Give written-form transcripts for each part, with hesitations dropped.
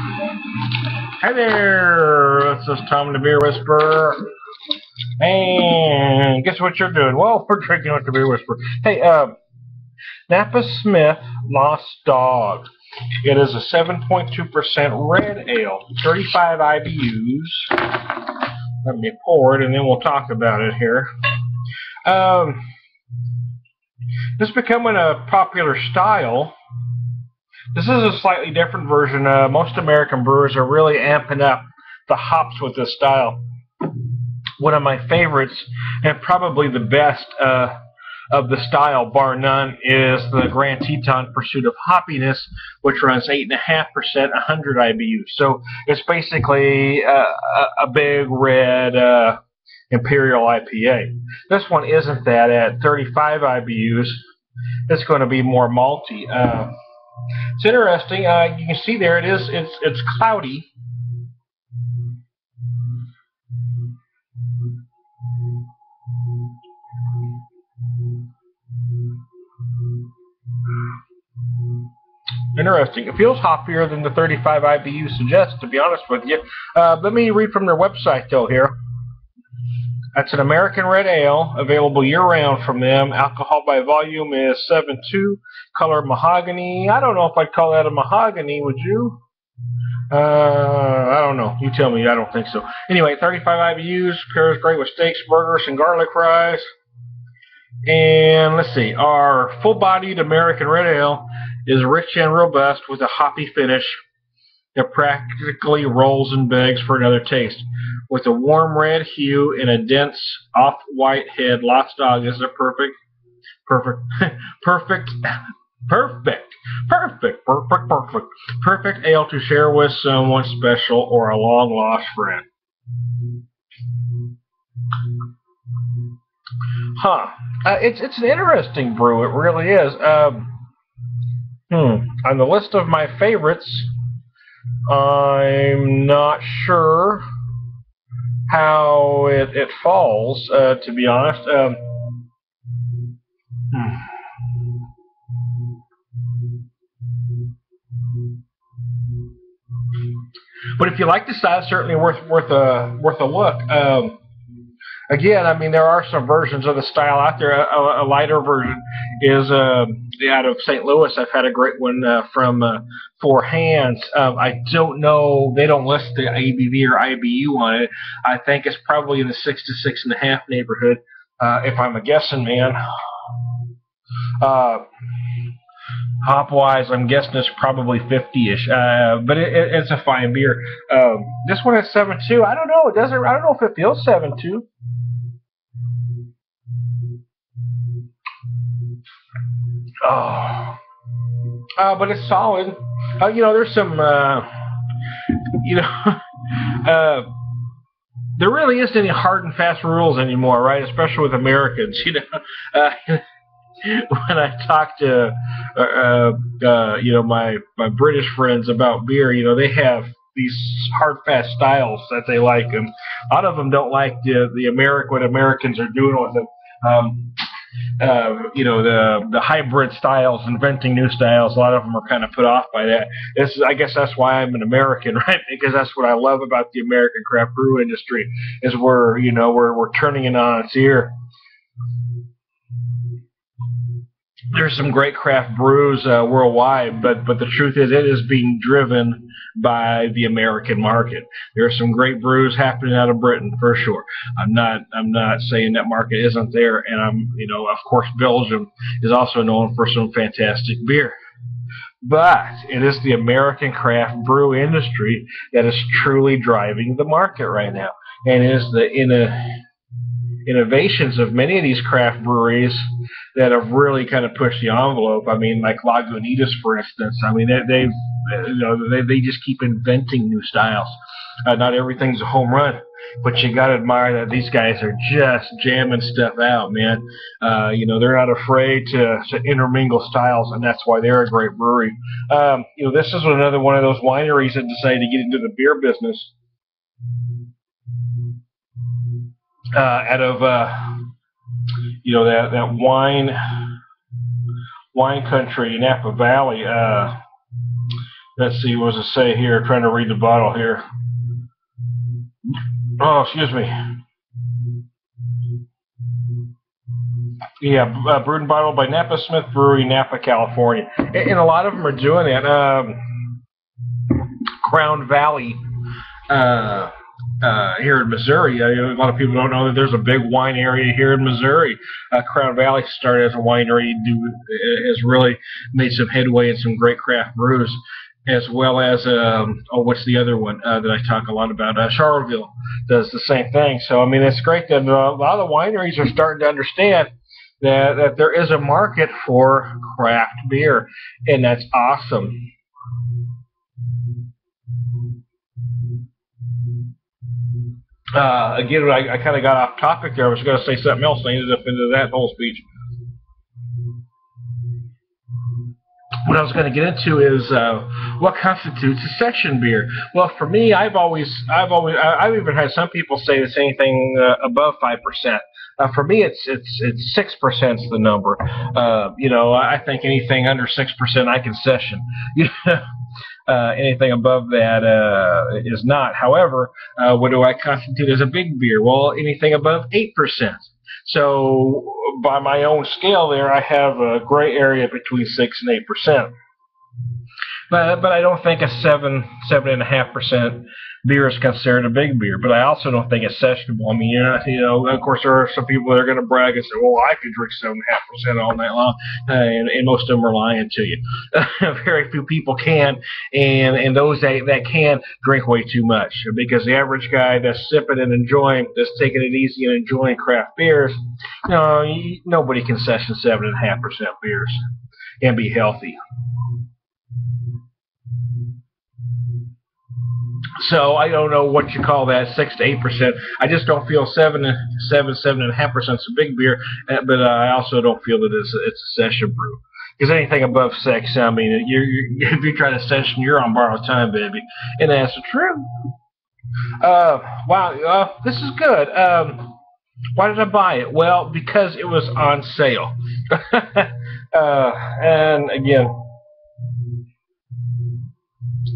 Hi there, this is Tom the Beer Whisperer, and guess what you're doing? Well, we're drinking with the Beer Whisperer. Hey, Napa Smith Lost Dog. It is a 7.2% red ale, 35 IBUs. Let me pour it, and then we'll talk about it here. This is becoming a popular style. This is a slightly different version. Most American brewers are really amping up the hops with this style. One of my favorites, and probably the best of the style, bar none, is the Grand Teton Pursuit of Hoppiness, which runs 8.5%, 100 IBUs. So it's basically a big red Imperial IPA. This one isn't that. At 35 IBUs, it's going to be more malty. It's interesting. You can see there it is. It's cloudy. Interesting. It feels hoppier than the 35 IBU suggests, to be honest with you. Let me read from their website, though, here. That's an American red ale, available year-round from them. Alcohol by volume is 7.2. Color mahogany. I don't know if I'd call that a mahogany, would you? I don't know. You tell me. I don't think so. Anyway, 35 IBUs. Pairs great with steaks, burgers, and garlic fries. And let's see. Our full-bodied American red ale is rich and robust with a hoppy finish that practically rolls and begs for another taste. With a warm red hue and a dense off-white head, Lost Dog is a perfect ale to share with someone special or a long-lost friend. It's an interesting brew. It really is. On the list of my favorites, I'm not sure how it falls, to be honest. But if you like the style, it's certainly worth a look. Again, I mean, there are some versions of the style out there. A lighter version is out of St. Louis. I've had a great one from Four Hands. I don't know. They don't list the ABV or IBU on it. I think it's probably in the 6 to 6.5 neighborhood, if I'm a guessing man. Hop-wise, I'm guessing it's probably 50-ish, but it's a fine beer. This one is 7.2. I don't know. I don't know if it feels 7.2. But it's solid. There's some, there really isn't any hard and fast rules anymore, right? Especially with Americans, when I talk to, my British friends about beer, they have these hard, fast styles that they like, and a lot of them don't like what Americans are doing with it. The hybrid styles, inventing new styles. A lot of them are kind of put off by that. I guess that's why I'm an American, right? Because that's what I love about the American craft brew industry is we're turning it on its ear. There's some great craft brews worldwide, but the truth is it is being driven by the American market. There are some great brews happening out of Britain for sure. I'm not saying that market isn't there, and of course Belgium is also known for some fantastic beer. But it is the American craft brew industry that is truly driving the market right now, and it is the innovations of many of these craft breweries that have really kind of pushed the envelope. I mean, like Lagunitas, for instance. I mean, they just keep inventing new styles. Not everything's a home run, but you got to admire that these guys are just jamming stuff out, man. They're not afraid to intermingle styles, and that's why they're a great brewery. This is another one of those wineries that decided to get into the beer business. Out of that wine country, Napa Valley. Let's see, what does it say here? Trying to read the bottle here. Oh, excuse me. Yeah, brewed and bottled by Napa Smith Brewery, Napa, California. And a lot of them are doing it. Crown Valley here in Missouri. A lot of people don't know that there's a big wine area here in Missouri. Crown Valley started as a winery, has really made some headway in some great craft brews, as well as, what's the other one that I talk a lot about? Charlottesville does the same thing. So, I mean, it's great that a lot of the wineries are starting to understand that there is a market for craft beer, and that's awesome. Again, I kind of got off topic there. I was going to say something else, and I ended up into that whole speech. What I was going to get into is what constitutes a session beer. Well, for me, I've even had some people say it's anything above 5%. For me, it's 6% is the number. I think anything under 6% I can session. Anything above that is not. However, what do I constitute as a big beer? Well, anything above 8%. So by my own scale there, I have a gray area between 6 and 8%. But I don't think a 7.5% beer is considered a big beer. But I also don't think it's sessionable. I mean, of course, there are some people that are going to brag and say, "Well, I could drink 7.5% all night long," and most of them are lying to you. Very few people can, and those that can drink way too much, because the average guy that's sipping and enjoying, that's taking it easy and enjoying craft beers, nobody can session 7.5% beers and be healthy. So I don't know what you call that, 6 to 8%. I just don't feel 7.5% is a big beer, but I also don't feel that it's a session brew. Because anything above 6, I mean, if you try to session, you're on borrowed time, baby, and that's the truth. Wow, this is good. Why did I buy it? Well, because it was on sale. And again,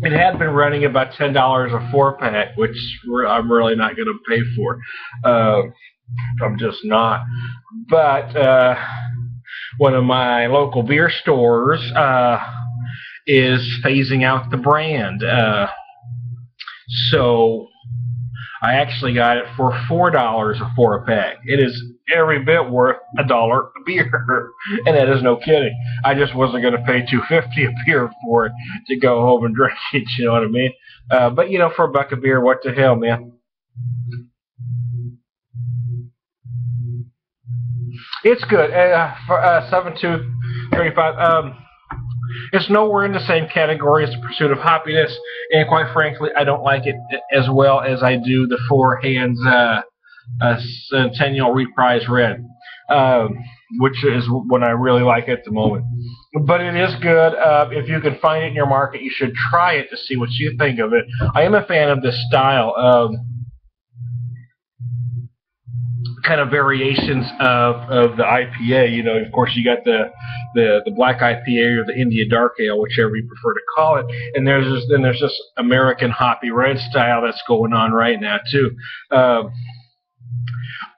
it had been running about $10 a 4-pack, which I'm really not going to pay for. I'm just not. But one of my local beer stores is phasing out the brand. So I actually got it for $4 a 4-pack. It is every bit worth $1 a beer, and that is no kidding. I just wasn't going to pay $2.50 a beer for it to go home and drink it. You know what I mean? But for a buck of beer, what the hell, man? It's good. For 7.235. It's nowhere in the same category as the Pursuit of Hoppiness, and quite frankly, I don't like it as well as I do the Four Hands Centennial Reprise Red, which is what I really like at the moment. But it is good. If you can find it in your market, you should try it to see what you think of it. I am a fan of this style. Kind of variations of the IPA. Of course, you got the black IPA or the India Dark Ale, whichever you prefer to call it, and there's this American Hoppy Red style that's going on right now too.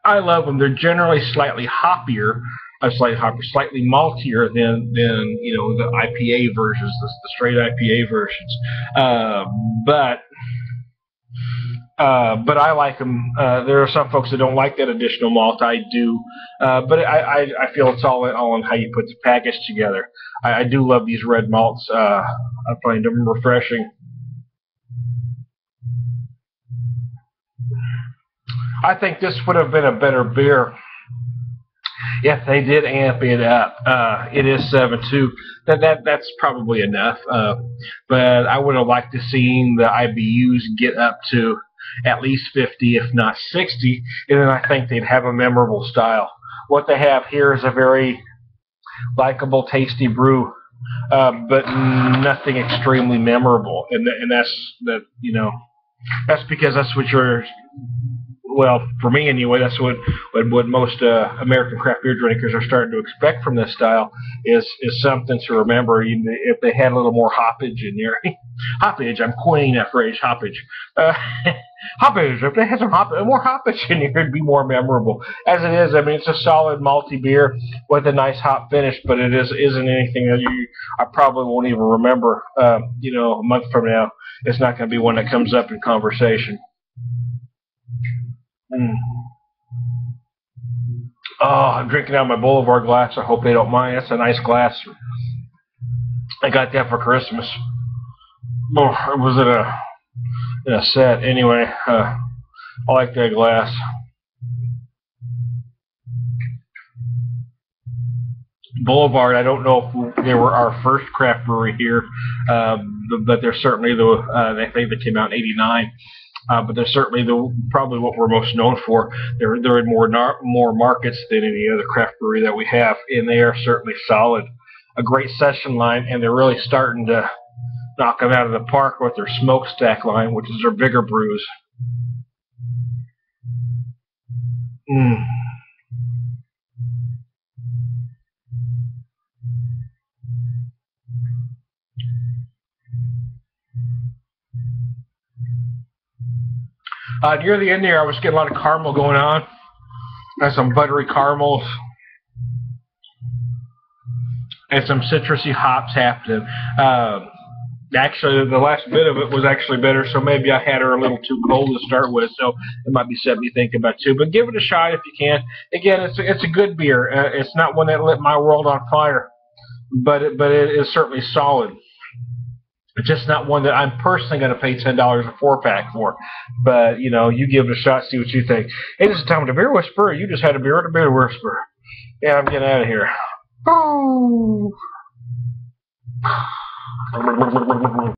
I love them. They're generally slightly hoppier, slightly maltier than the IPA versions, the straight IPA versions. But I like them. There are some folks that don't like that additional malt. I do, but I feel it's all in how you put the package together. I do love these red malts. I find them refreshing. I think this would have been a better beer if they did amp it up. It is 7.2. That's probably enough. But I would have liked to seen the IBUs get up to at least 50, if not 60, and then I think they'd have a memorable style. What they have here is a very likable, tasty brew, but nothing extremely memorable, and that's because that's what well, for me anyway, that's what most American craft beer drinkers are starting to expect from this style is something to remember. If they had a little more hoppage in there, hoppage. I'm coining that phrase, hoppage. Uh, hoppage. If they had some more hoppage in here, it'd be more memorable. As it is, I mean, it's a solid malty beer with a nice hop finish, but it isn't anything that I probably won't even remember. A month from now, it's not going to be one that comes up in conversation. Mm. Oh, I'm drinking out of my Boulevard glass. I hope they don't mind. That's a nice glass. I got that for Christmas. Oh, it was in a set. Anyway, I like that glass. Boulevard, I don't know if they were our first craft brewery here, but they're certainly I think they came out in '89. But they're certainly probably what we're most known for. They're in more markets than any other craft brewery that we have, and they are certainly solid. A great session line, and they're really starting to knock them out of the park with their smokestack line, which is their bigger brews. Mm. Near the end there, I was getting a lot of caramel going on. Some buttery caramels and some citrusy hops happening. Actually, the last bit of it was actually better, so maybe I had her a little too cold to start with, so it might be something you think about too. But give it a shot if you can. Again, it's a good beer. It's not one that lit my world on fire, but it is certainly solid. It's just not one that I'm personally going to pay $10 a 4-pack for. But, you give it a shot, see what you think. Hey, this is Tom with the Beer Whisperer. You just had a beer with the Beer Whisperer. Yeah, I'm getting out of here. Oh.